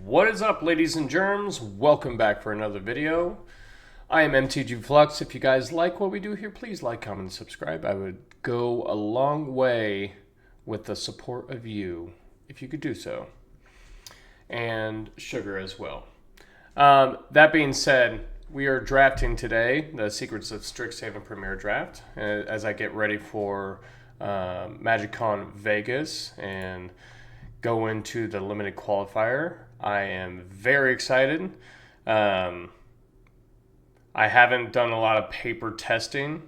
What is up, ladies and germs? Welcome back for another video. I am MTG Flux. If you guys like what we do here, please like, comment, and subscribe. I would go a long way with the support of you if you could do so. And sugar as well. That being said, we are drafting today the Secrets of Strixhaven Premier Draft as I get ready for MagicCon Vegas and go into the limited qualifier. I am very excited. I haven't done a lot of paper testing,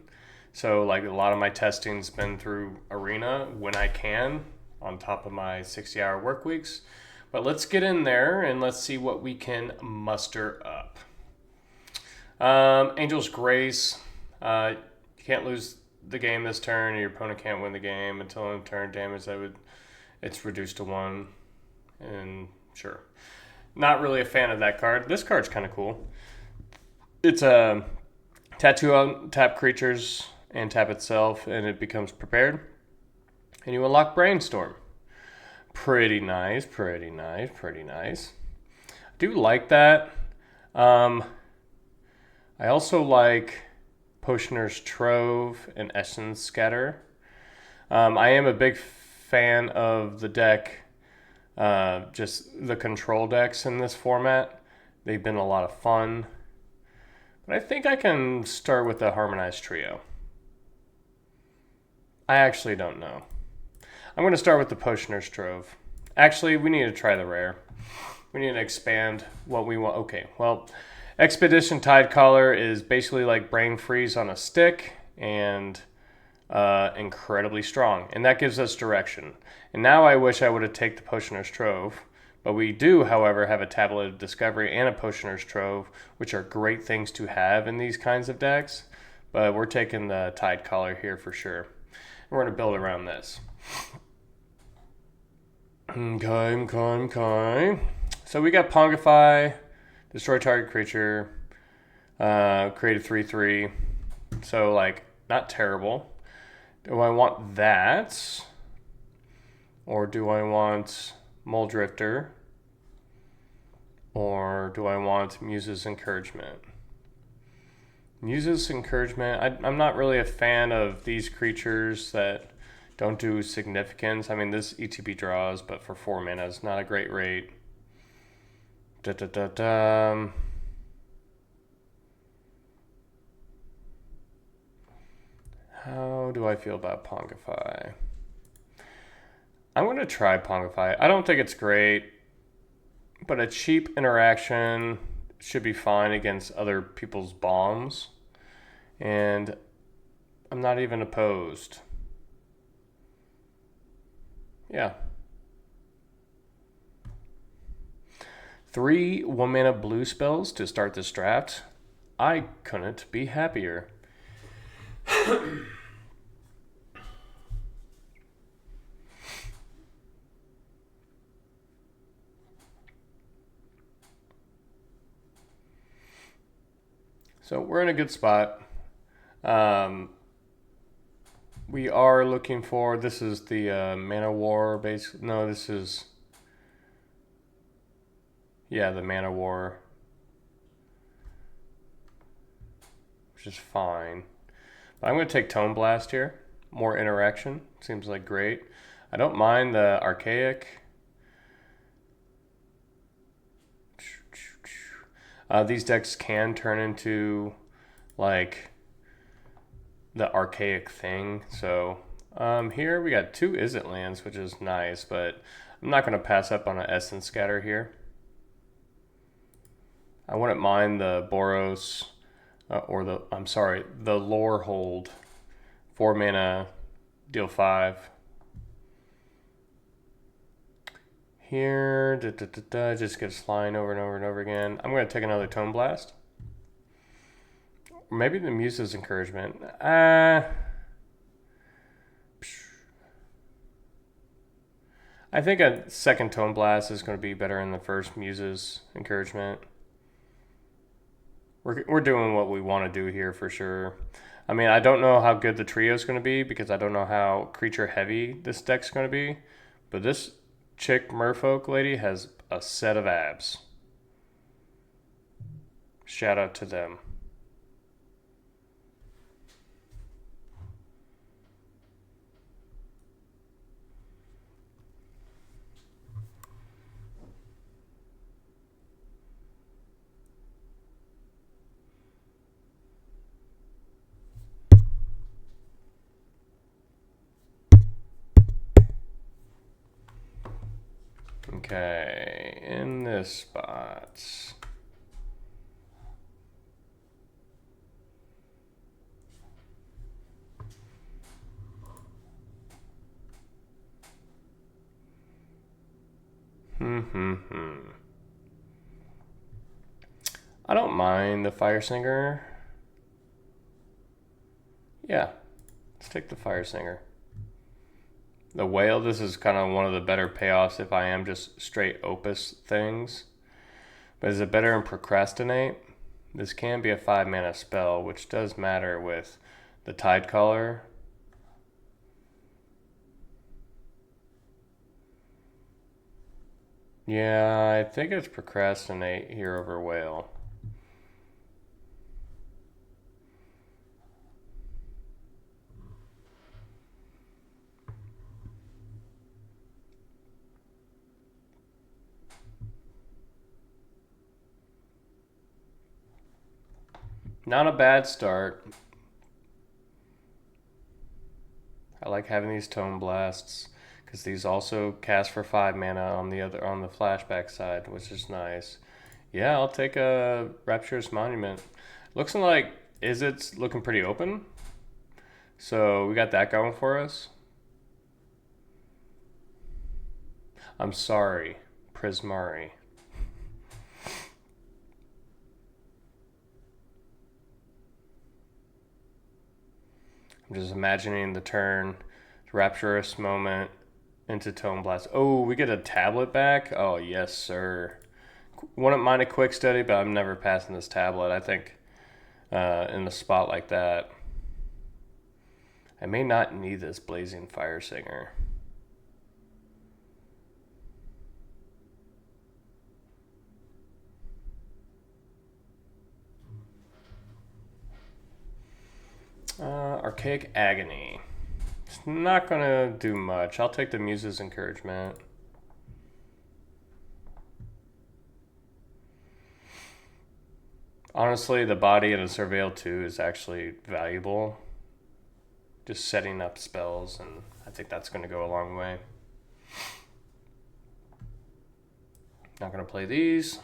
so like a lot of my testing's been through Arena when I can, on top of my 60-hour work weeks. But let's get in there and let's see what we can muster up. Angel's Grace. You can't lose the game this turn. Your opponent can't win the game until in turn damage. It's reduced to 1. And sure. Not really a fan of that card. This card's kind of cool. It's a tattoo on tap creatures and tap itself, and it becomes prepared. And you unlock Brainstorm. Pretty nice, pretty nice, pretty nice. I do like that. I also like Potioner's Trove and Essence Scatter. I am a big fan of the deck, just the control decks in this format. They've been a lot of fun. But I think I can start with the Harmonized Trio. I actually don't know. I'm going to start with the Potioner's Trove. Actually, we need to try the rare. We need to expand what we want. Okay, well, Expedition Tidecaller is basically like Brain Freeze on a stick and incredibly strong. And that gives us direction. And now I wish I would have taken the Potioner's Trove. But we do, however, have a Tablet of Discovery and a Potioner's Trove, which are great things to have in these kinds of decks. But we're taking the Tidecaller here for sure. And we're going to build around this. Okay. So we got Pongify, destroy target creature, create a 3/3. So, like, not terrible. Do I want that? Or do I want Mole Drifter? Or do I want Muse's Encouragement? Muse's Encouragement, I'm not really a fan of these creatures that don't do significance. I mean, this ETB draws, but for 4 mana is not a great rate. How do I feel about Pongify? I'm going to try Pongify. I don't think it's great, but a cheap interaction should be fine against other people's bombs. And I'm not even opposed. Yeah. 3 1-mana blue spells to start this draft. I couldn't be happier. So we're in a good spot. We are looking for, this is the Mana War base. No, this is, yeah, the Mana War, which is fine. But I'm going to take Tone Blast here. More interaction. Seems like great. I don't mind the Archaic. These decks can turn into like the Archaic thing. So here we got 2 Izzet lands, which is nice, but I'm not going to pass up on an Essence Scatter here. I wouldn't mind the Boros or the Lore Hold. 4 mana, deal 5. Here, just gets flying over and over and over again. I'm going to take another Tone Blast. Maybe the Muse's Encouragement. I think a second Tone Blast is going to be better than the first Muse's Encouragement. We're doing what we want to do here for sure. I mean, I don't know how good the trio is going to be because I don't know how creature heavy this deck's going to be. But this chick merfolk lady has a set of abs. Shout out to them. Okay, in this spot. I don't mind the fire singer. Yeah, let's take the fire singer. The whale, this is kind of one of the better payoffs if I am just straight opus things. But is it better in procrastinate? This can be a 5-mana spell, which does matter with the Tide Caller. Yeah, I think it's procrastinate here over whale. Not a bad start. I like having these Tome Blasts because these also cast for 5 mana on the flashback side, which is nice. Yeah, I'll take a Rapturous Monument. Looks like Izzet's looking pretty open. So we got that going for us. I'm sorry, Prismari. I'm just imagining the turn, Rapturous Moment into Tome Blast. Oh, we get a tablet back? Oh, yes, sir. Wouldn't mind a quick study, but I'm never passing this tablet. I think in a spot like that, I may not need this Blazing Fire Singer. Archaic Agony. It's not going to do much. I'll take the Muse's Encouragement. Honestly, the body in a Surveil 2 is actually valuable. Just setting up spells, and I think that's going to go a long way. Not going to play these.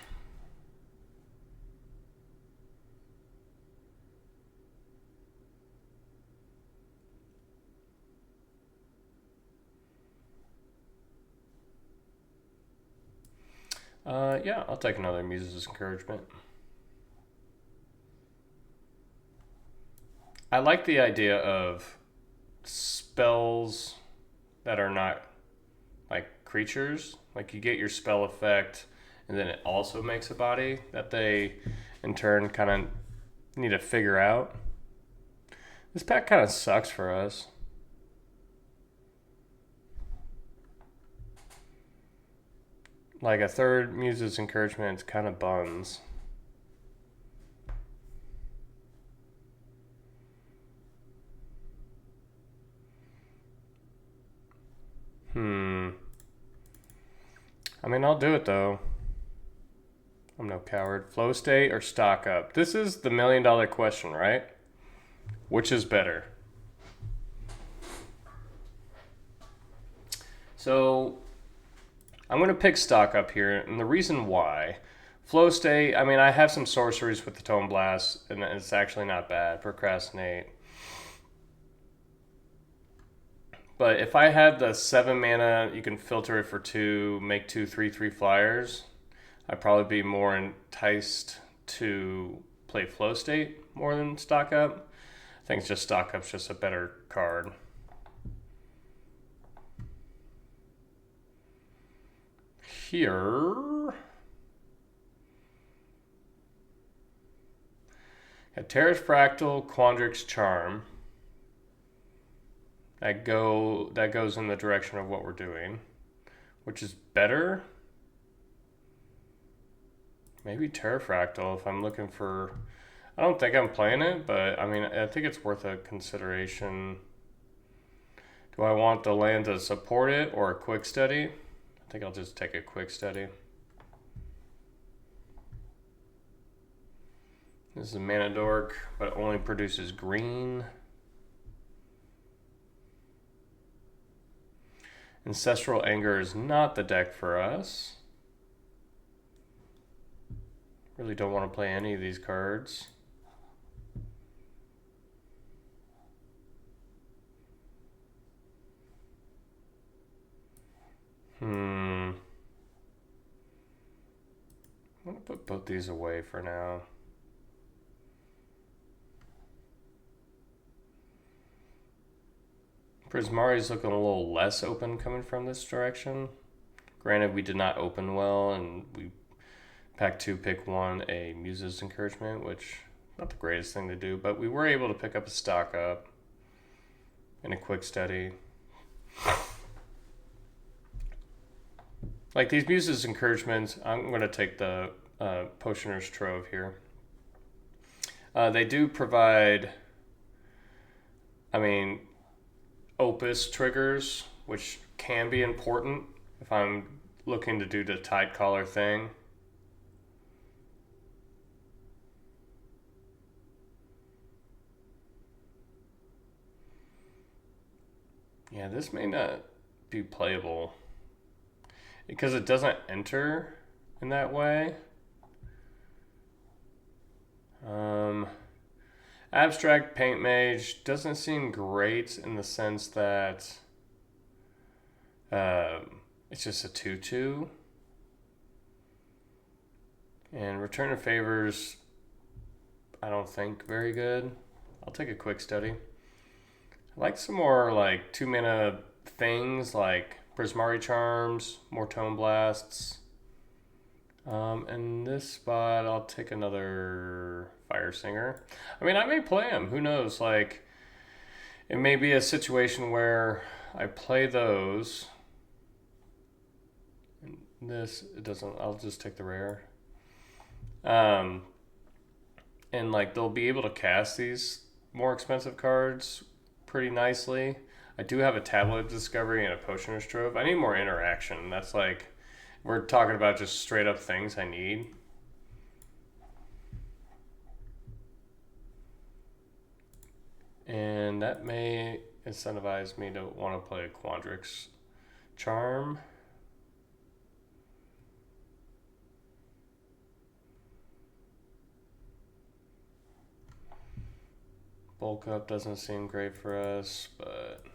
Yeah, I'll take another Muse's Encouragement. I like the idea of spells that are not like creatures. Like you get your spell effect and then it also makes a body that they in turn kind of need to figure out. This pack kind of sucks for us. Like a third Muse's Encouragement, it's kind of buns. I mean, I'll do it though. I'm no coward. Flow state or stock up? This is the $1 million question, right? Which is better? So I'm going to pick stock up here, and the reason why, flow state, I mean, I have some sorceries with the Tome Blast, and it's actually not bad. Procrastinate. But if I had the 7 mana, you can filter it for 2, make 2 3/3 flyers, I'd probably be more enticed to play flow state more than stock up. I think it's just stock up's just a better card. Here, got Terra's Fractal, Quandrix Charm. That goes in the direction of what we're doing, which is better. Maybe Terrafractal if I'm looking for... I don't think I'm playing it, but I mean, I think it's worth a consideration. Do I want the land to support it or a quick study? I think I'll just take a quick study. This is a mana dork, but it only produces green. Ancestral Anger is not the deck for us. Really don't want to play any of these cards. I'm going to put both these away for now. Prismari's looking a little less open coming from this direction. Granted, we did not open well, and we pack 2, pick 1, a Muse's Encouragement, which not the greatest thing to do, but we were able to pick up a stock up in a quick study. Like these Muse's Encouragements, I'm going to take the Potioner's Trove here. They do provide, I mean, Opus triggers, which can be important if I'm looking to do the Tide Caller thing. Yeah, this may not be playable because it doesn't enter in that way. Abstract Paint Mage doesn't seem great in the sense that it's just a 2/2. And Return of Favors, I don't think very good. I'll take a quick study. I like some more like 2 mana things like Prismari Charms, more Tome Blasts. In this spot, I'll take another Fire Singer. I mean, I may play him. Who knows? Like, it may be a situation where I play those. And this, it doesn't. I'll just take the rare. And like, they'll be able to cast these more expensive cards pretty nicely. I do have a Tablet of Discovery and a Potioner's Trove. I need more interaction. That's like... We're talking about just straight up things I need. And that may incentivize me to want to play a Quandrix Charm. Bulk Up doesn't seem great for us, but...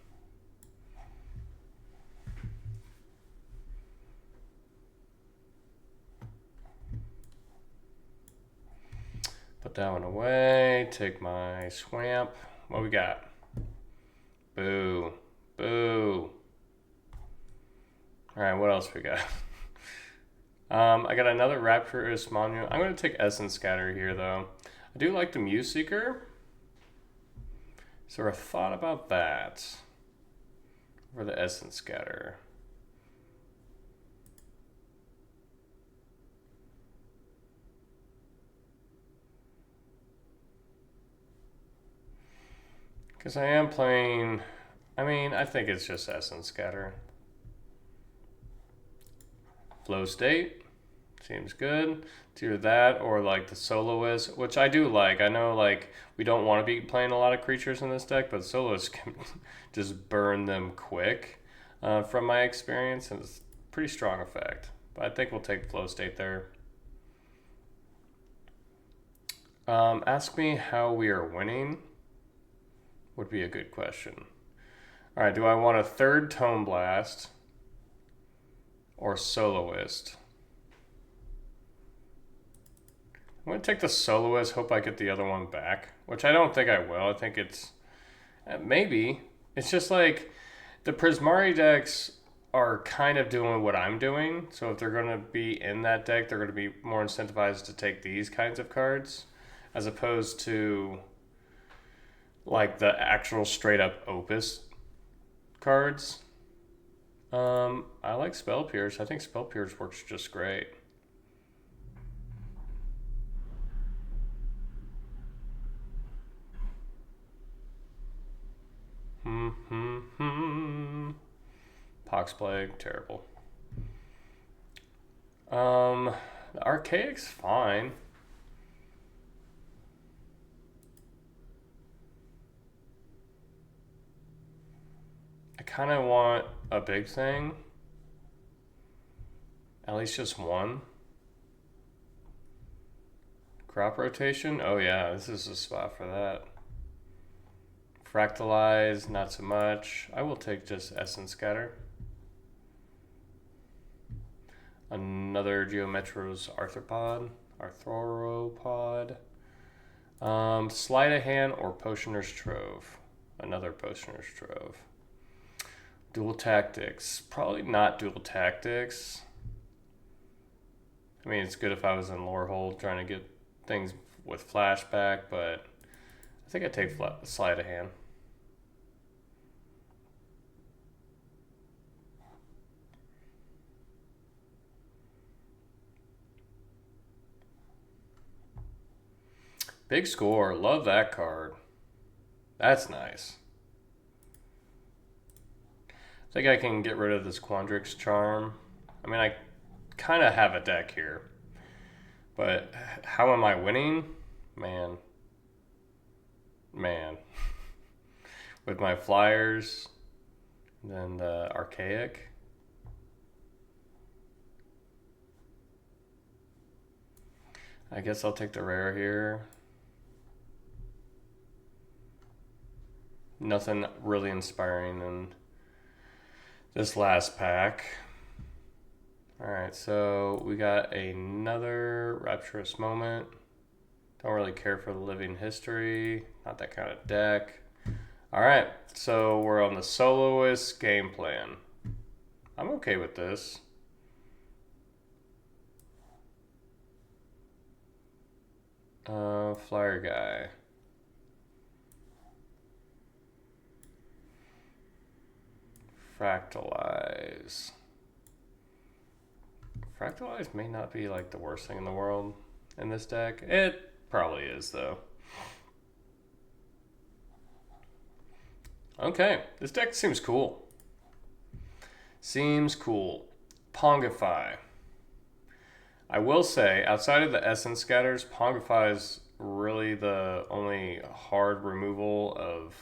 Put that one away. Take my Swamp. What we got? Boo. Boo. Alright, what else we got? I got another Rapturous Monument. I'm going to take Essence Scatter here, though. I do like the Muse Seeker. So I thought about that for the Essence Scatter. Because I am playing, I mean, I think it's just Essence Scatter. Flow State seems good. It's either that or like the Soloist, which I do like. I know like we don't want to be playing a lot of creatures in this deck, but Soloist can just burn them quick from my experience, and it's a pretty strong effect. But I think we'll take Flow State there. Ask me how we are winning would be a good question. All right, do I want a third Tome Blast or Soloist? I'm going to take the Soloist, hope I get the other one back, which I don't think I will. I think it's, maybe. It's just like the Prismari decks are kind of doing what I'm doing. So if they're going to be in that deck, they're going to be more incentivized to take these kinds of cards as opposed to like the actual straight up Opus cards. I like Spell Pierce. I think Spell Pierce works just great. Pox Plague, terrible. The Archaic's fine. I kind of want a big thing. At least just one. Crop rotation? Oh yeah, this is the spot for that. Fractalize, not so much. I will take just Essence Scatter. Another Geometro's Arthropod. Sleight of Hand or Potioner's Trove. Another Potioner's Trove. Dual Tactics. Probably not Dual Tactics. I mean, it's good if I was in Lorehold trying to get things with flashback, but I think I'd take Sleight of Hand. Big Score. Love that card. That's nice. I think I can get rid of this Quandrix Charm. I mean, I kind of have a deck here. But how am I winning? Man. With my flyers, then the Archaic. I guess I'll take the rare here. Nothing really inspiring in this last pack. Alright, so we got another Rapturous Moment. Don't really care for the Living History. Not that kind of deck. Alright, so we're on the Soloist game plan. I'm okay with this. Flyer guy. Fractalize. Fractalize may not be like the worst thing in the world in this deck. It probably is though. Okay, this deck seems cool. Seems cool. Pongify. I will say, outside of the Essence Scatters, Pongify is really the only hard removal of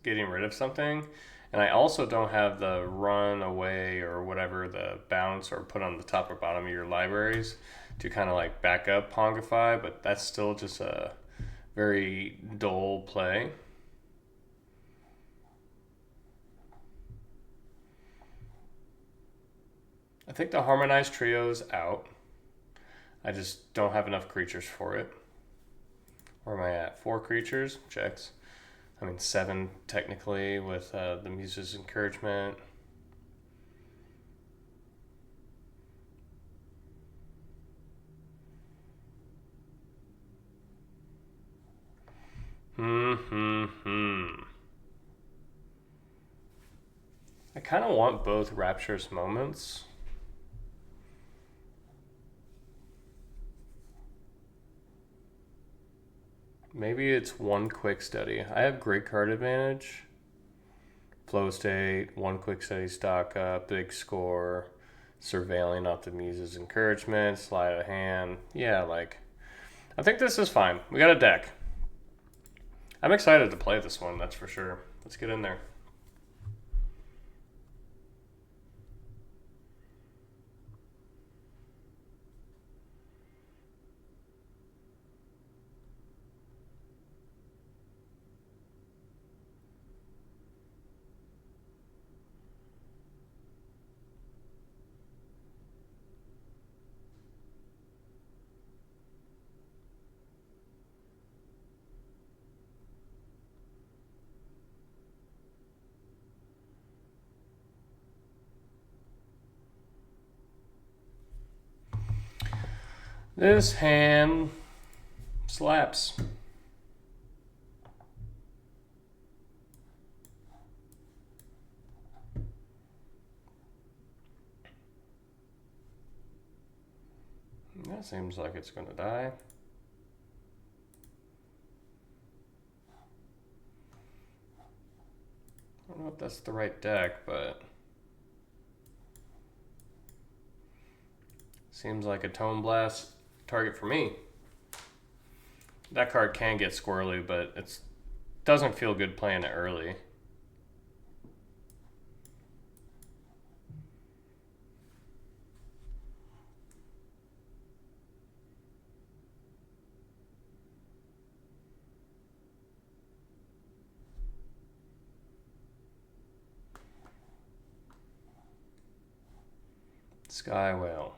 getting rid of something. And I also don't have the run away or whatever, the bounce or put on the top or bottom of your libraries to kind of like back up Pongify, but that's still just a very dull play. I think the Harmonized Trio's out. I just don't have enough creatures for it. Where am I at? 4 creatures? Checks. I mean, 7 technically with the Muse's Encouragement. I kind of want both Rapturous Moments. Maybe it's 1 quick study. I have great card advantage. Flow state, 1 quick study, stock up, big score, surveilling off the Muse's Encouragement, sleight of hand. Yeah, like, I think this is fine. We got a deck. I'm excited to play this one, that's for sure. Let's get in there. This hand slaps. That seems like it's going to die. I don't don't know if that's the right deck, but seems like a Tone Blast target for me. That card can get squirrely, but it doesn't feel good playing it early. Sky Whale.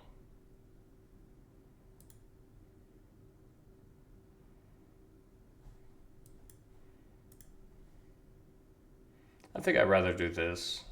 I think I'd rather do this.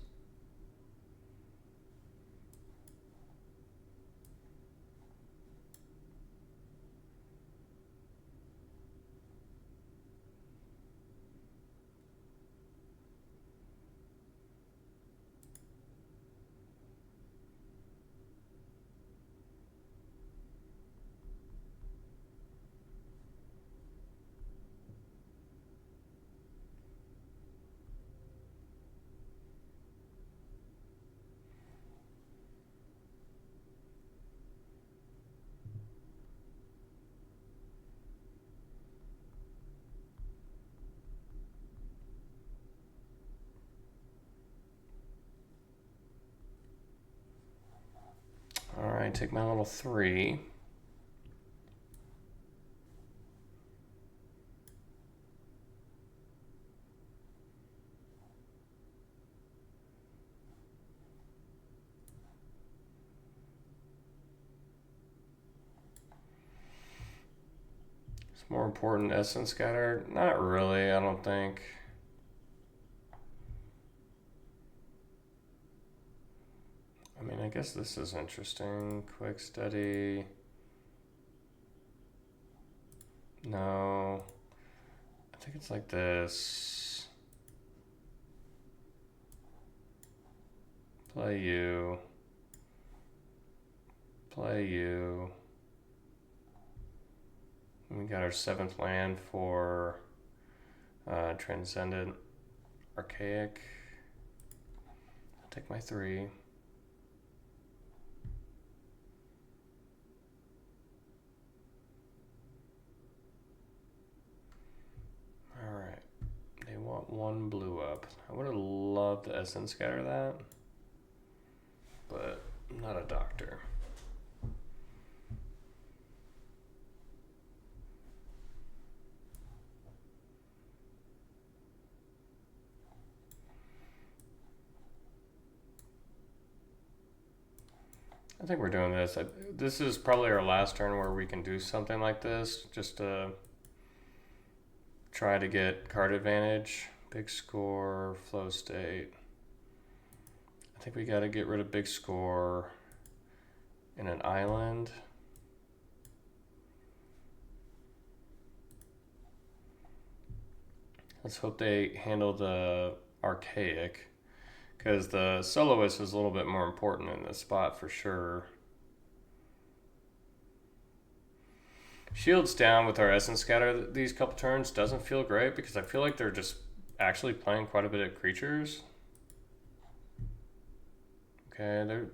All right, take my little 3. It's more important, Essence Scatter? Not really, I don't think. I mean, I guess this is interesting. Quick Study. No. I think it's like this. Play you. Play you. We got our 7th land for Transcendent Archaic. I'll take my 3. Alright. They want 1 blue up. I would have loved to Essence Scatter that, but I'm not a doctor. I think we're doing this. This is probably our last turn where we can do something like this, just to try to get card advantage. Big Score, Flow State. I think we got to get rid of Big Score in an island. Let's hope they handle the Archaic, because the Soloist is a little bit more important in this spot for sure. Shields down with our Essence Scatter these couple turns doesn't feel great, because I feel like they're just actually playing quite a bit of creatures. Okay, they're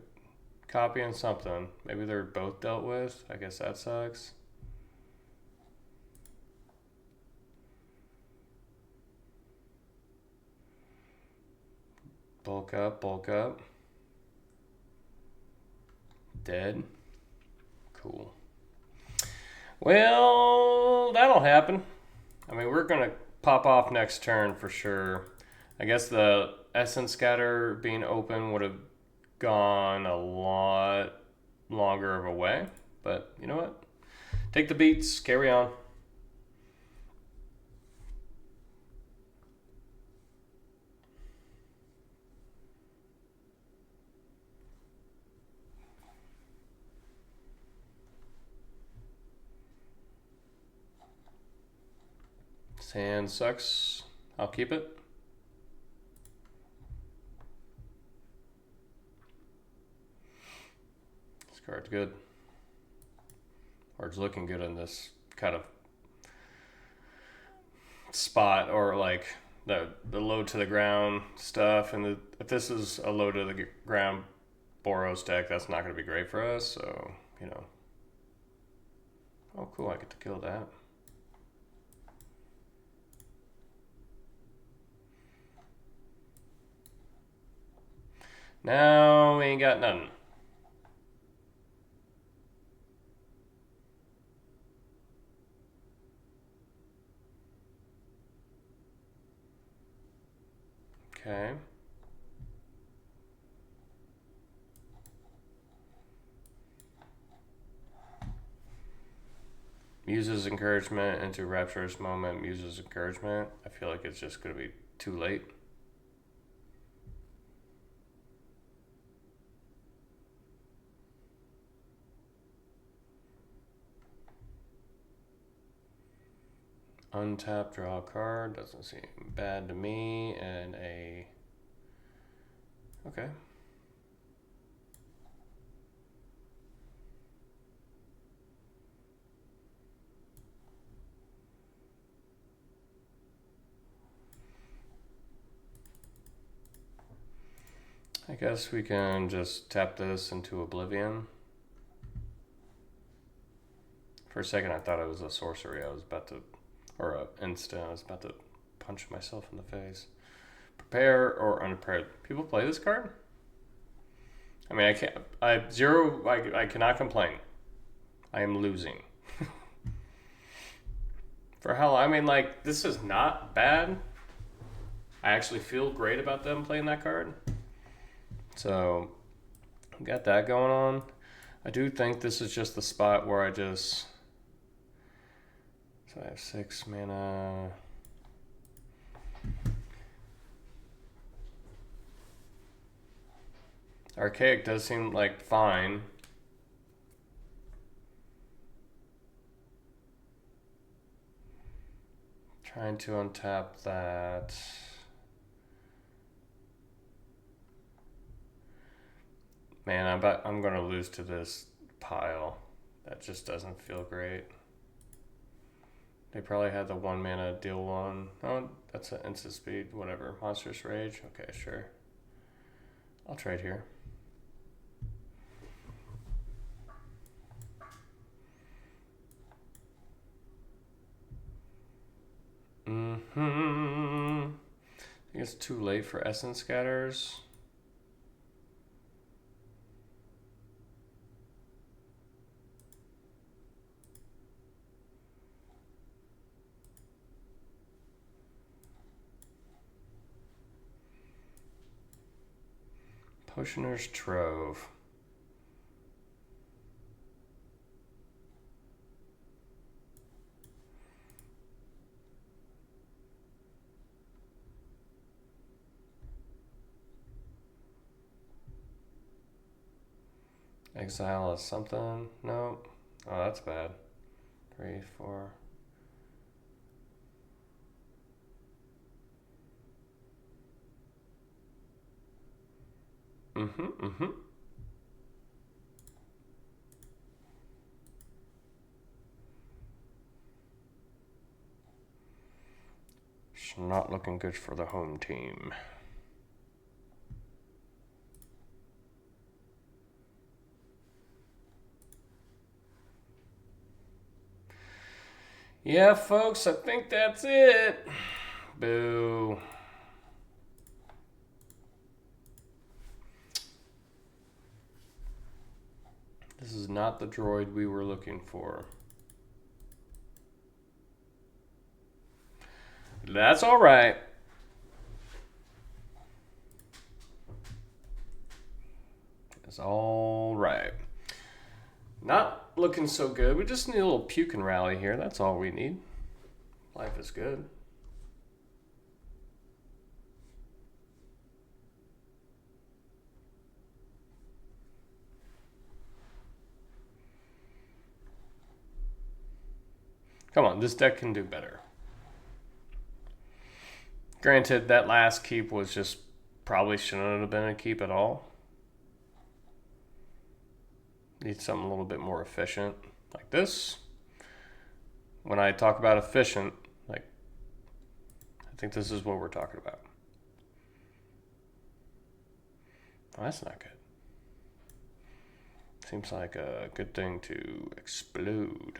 copying something. Maybe they're both dealt with. I guess that sucks. Bulk up, bulk up. Dead. Cool. Well, that'll happen. I mean, we're going to pop off next turn for sure. I guess the Essence Scatter being open would have gone a lot longer of a way. But you know what? Take the beats, carry on. Sand sucks. I'll keep it. This card's good. Or it's looking good in this kind of spot, or like the low to the ground stuff, and if this is a low to the ground Boros deck, that's not going to be great for us. So, you know. Oh, cool! I get to kill that. Now we ain't got nothing. Okay. Muse's encouragement into rapturous moment. Muse's encouragement. I feel like it's just going to be too late. Untap, draw a card. Doesn't seem bad to me. And a... Okay. I guess we can just tap this into Oblivion. For a second I thought it was a sorcery. I was about to... Or an instant. I was about to punch myself in the face. Prepare or unprepared. People play this card? I mean, I can't... I cannot complain. I am losing. For how... I mean, like, this is not bad. I actually feel great about them playing that card. So, got that going on. I do think this is just the spot where I just... So I have 6 mana. Archaic does seem like fine. Trying to untap that. Man, I'm gonna lose to this pile. That just doesn't feel great. They probably had the 1 mana deal 1. Oh, that's an instant speed, whatever. Monstrous Rage. Okay, sure. I'll trade here. I think it's too late for Essence Scatters. Potioner's Trove. Exile is something. No. Oh, that's bad. 3, 4. It's not looking good for the home team. Yeah, folks, I think that's it. Boo. This is not the droid we were looking for. That's all right. It's all right. Not looking so good. We just need a little puke and rally here. That's all we need. Life is good. Come on, this deck can do better. Granted, that last keep was just probably shouldn't have been a keep at all. Need something a little bit more efficient, like this. When I talk about efficient, like, I think this is what we're talking about. Oh, that's not good. Seems like a good thing to explode.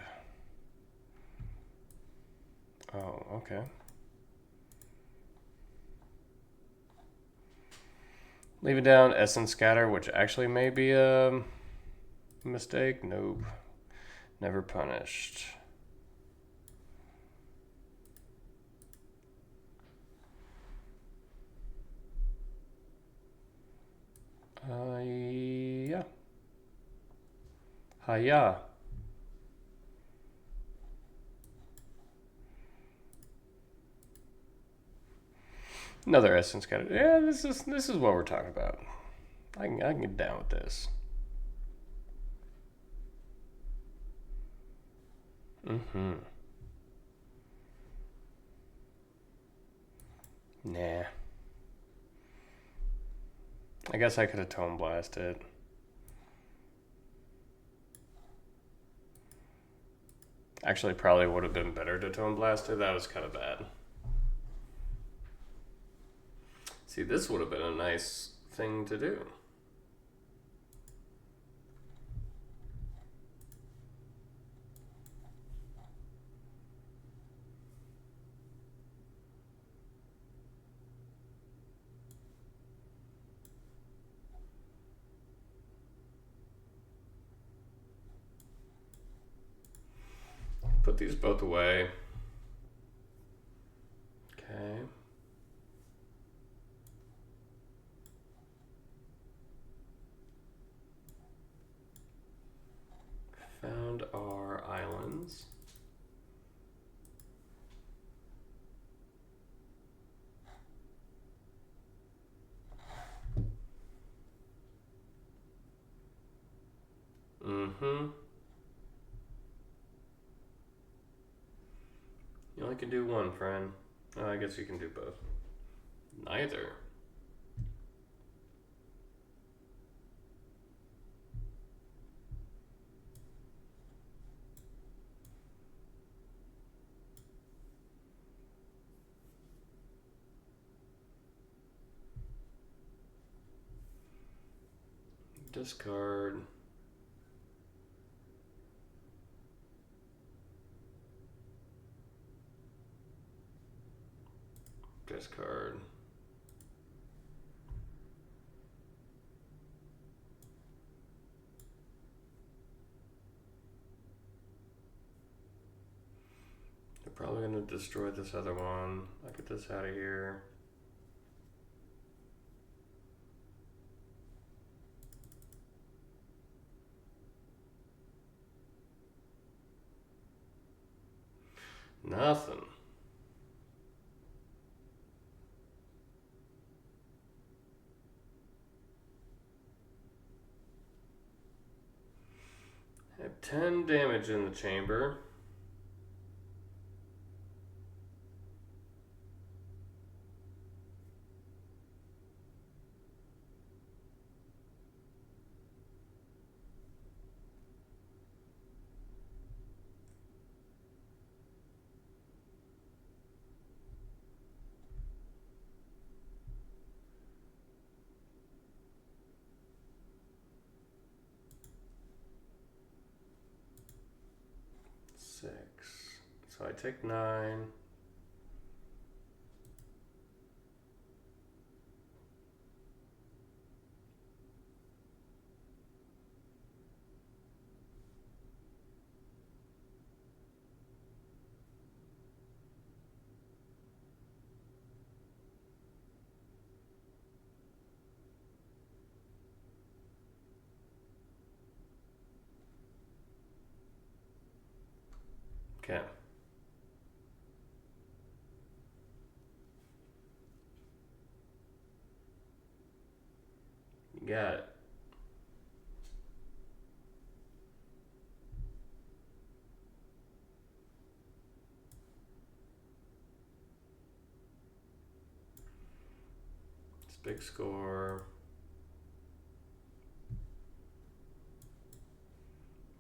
Oh, okay. Leave it down, essence scatter, which actually may be a mistake. Nope. Never punished. Yeah. Hiya. Another essence scatter. Yeah, this is what we're talking about. I can get down with this. Mm-hmm. Nah. I guess I could have tone blasted. Actually, probably would have been better to tone blast it. That was kind of bad. See, this would have been a nice thing to do. Put these both away. Okay. Found our islands. Mm-hmm. You only can do one, friend. Oh, I guess you can do both. Neither. Discard. Discard. They're probably going to destroy this other one. I'll get this out of here. Nothing. I have 10 damage in the chamber. So I take 9. Okay. You got it. It's a big score.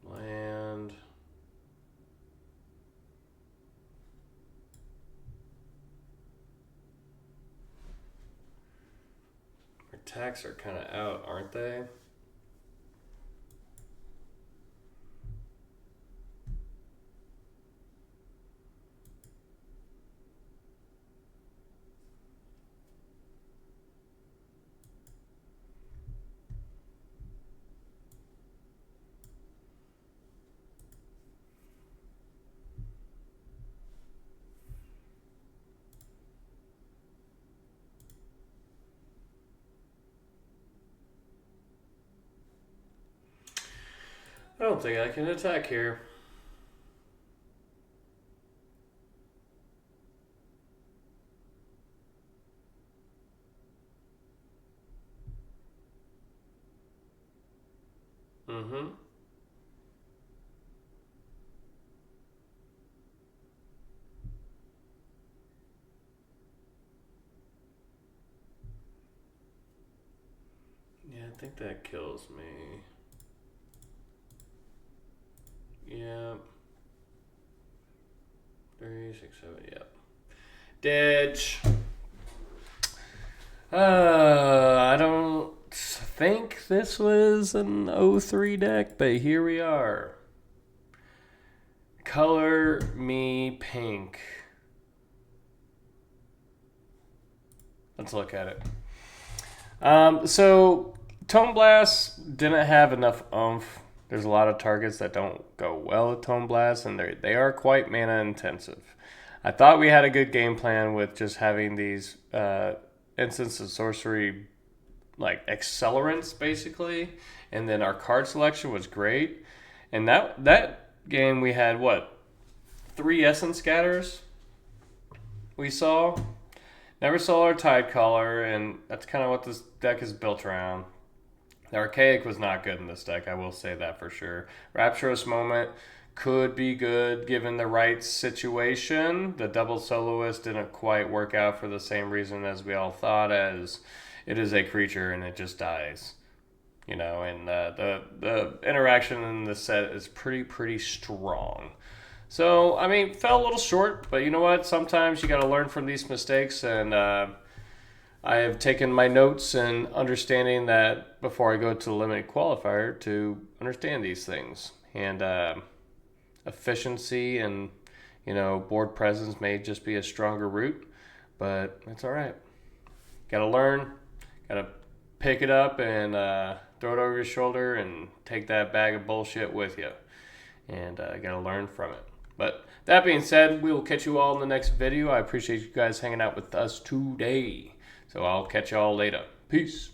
Land. attacks are kind of out, aren't they? I don't think I can attack here. Mm-hmm. Yeah, I think that kills me. Yeah. 3, 6, 7, yep. Ditch. I don't think this was an 03 deck, but here we are. Color me pink. Let's look at it. So Tone Blast didn't have enough oomph. There's a lot of targets that don't go well with Tone Blast, and they are quite mana intensive. I thought we had a good game plan with just having these instants of sorcery like accelerants basically, and then our card selection was great. And that game we had what, 3 essence scatters we saw. Never saw our Tide Caller, and that's kind of what this deck is built around. The Archaic was not good in this deck, I will say that for sure. Rapturous Moment could be good given the right situation. The double soloist didn't quite work out for the same reason as we all thought, as it is a creature and it just dies. You know, and the interaction in the set is pretty strong. So, I mean, fell a little short, but you know what? Sometimes you got to learn from these mistakes, and I have taken my notes and understanding that before I go to the limited qualifier to understand these things. And efficiency and, you know, board presence may just be a stronger route, but it's all right. Got to learn, got to pick it up and throw it over your shoulder and take that bag of bullshit with you. And got to learn from it. But that being said, we will catch you all in the next video. I appreciate you guys hanging out with us today. So I'll catch you all later. Peace.